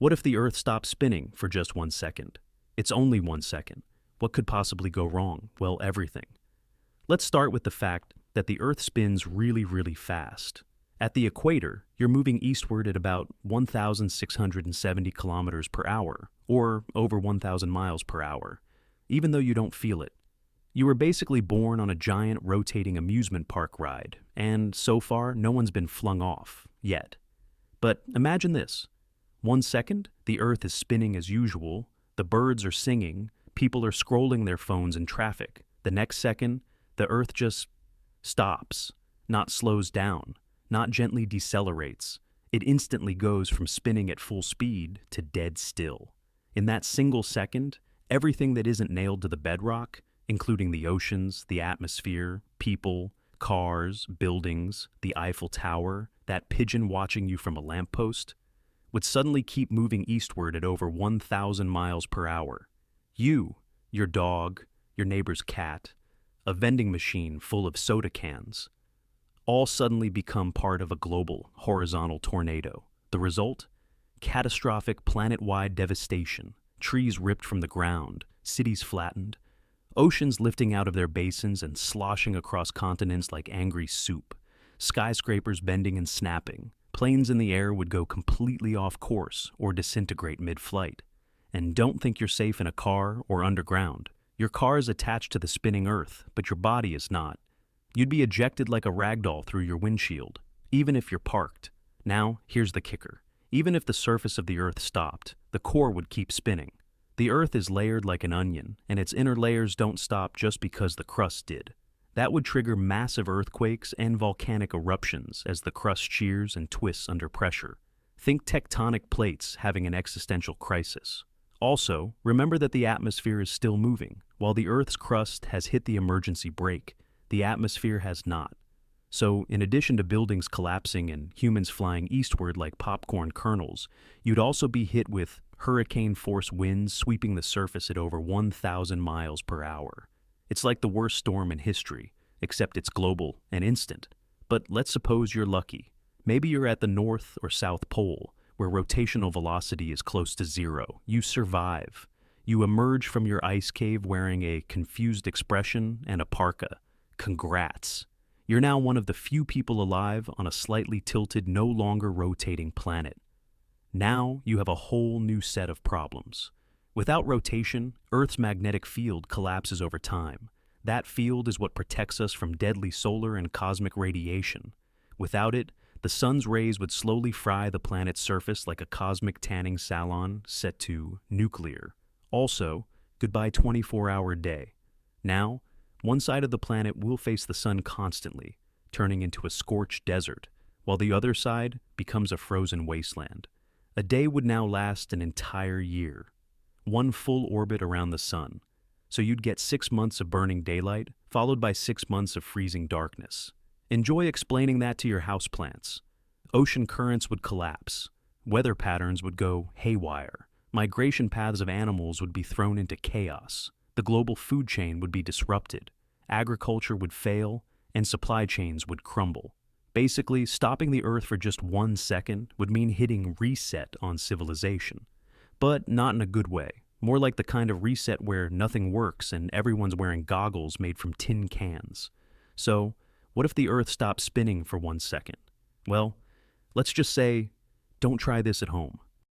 What if the Earth stopped spinning for just 1 second? It's only 1 second. What could possibly go wrong? Well, everything. Let's start with the fact that the Earth spins really, really fast. At the equator, you're moving eastward at about 1,670 kilometers per hour, or over 1,000 miles per hour, even though you don't feel it. You were basically born on a giant rotating amusement park ride, and so far, no one's been flung off, yet. But imagine this. 1 second, the Earth is spinning as usual, the birds are singing, people are scrolling their phones in traffic. The next second, the Earth just stops, not slows down, not gently decelerates. It instantly goes from spinning at full speed to dead still. In that single second, everything that isn't nailed to the bedrock, including the oceans, the atmosphere, people, cars, buildings, the Eiffel Tower, that pigeon watching you from a lamppost, would suddenly keep moving eastward at over 1,000 miles per hour. You, your dog, your neighbor's cat, a vending machine full of soda cans, all suddenly become part of a global, horizontal tornado. The result? Catastrophic planet-wide devastation, trees ripped from the ground, cities flattened, oceans lifting out of their basins and sloshing across continents like angry soup, skyscrapers bending and snapping. Planes in the air would go completely off course or disintegrate mid-flight. And don't think you're safe in a car or underground. Your car is attached to the spinning Earth, but your body is not. You'd be ejected like a ragdoll through your windshield, even if you're parked. Now, here's the kicker. Even if the surface of the Earth stopped, the core would keep spinning. The Earth is layered like an onion, and its inner layers don't stop just because the crust did. That would trigger massive earthquakes and volcanic eruptions as the crust shears and twists under pressure. Think tectonic plates having an existential crisis. Also, remember that the atmosphere is still moving. While the Earth's crust has hit the emergency brake, the atmosphere has not. So, in addition to buildings collapsing and humans flying eastward like popcorn kernels, you'd also be hit with hurricane-force winds sweeping the surface at over 1,000 miles per hour. It's like the worst storm in history, except it's global and instant. But let's suppose you're lucky. Maybe you're at the North or South Pole, where rotational velocity is close to zero. You survive. You emerge from your ice cave wearing a confused expression and a parka. Congrats. You're now one of the few people alive on a slightly tilted, no longer rotating planet. Now you have a whole new set of problems. Without rotation, Earth's magnetic field collapses over time. That field is what protects us from deadly solar and cosmic radiation. Without it, the sun's rays would slowly fry the planet's surface like a cosmic tanning salon set to nuclear. Also, goodbye 24-hour day. Now, one side of the planet will face the sun constantly, turning into a scorched desert, while the other side becomes a frozen wasteland. A day would now last an entire year. One full orbit around the sun. So you'd get 6 months of burning daylight, followed by 6 months of freezing darkness. Enjoy explaining that to your houseplants. Ocean currents would collapse. Weather patterns would go haywire. Migration paths of animals would be thrown into chaos. The global food chain would be disrupted. Agriculture would fail, and supply chains would crumble. Basically, stopping the Earth for just 1 second would mean hitting reset on civilization. But not in a good way. More like the kind of reset where nothing works and everyone's wearing goggles made from tin cans. So, what if the Earth stopped spinning for 1 second? Well, let's just say, don't try this at home.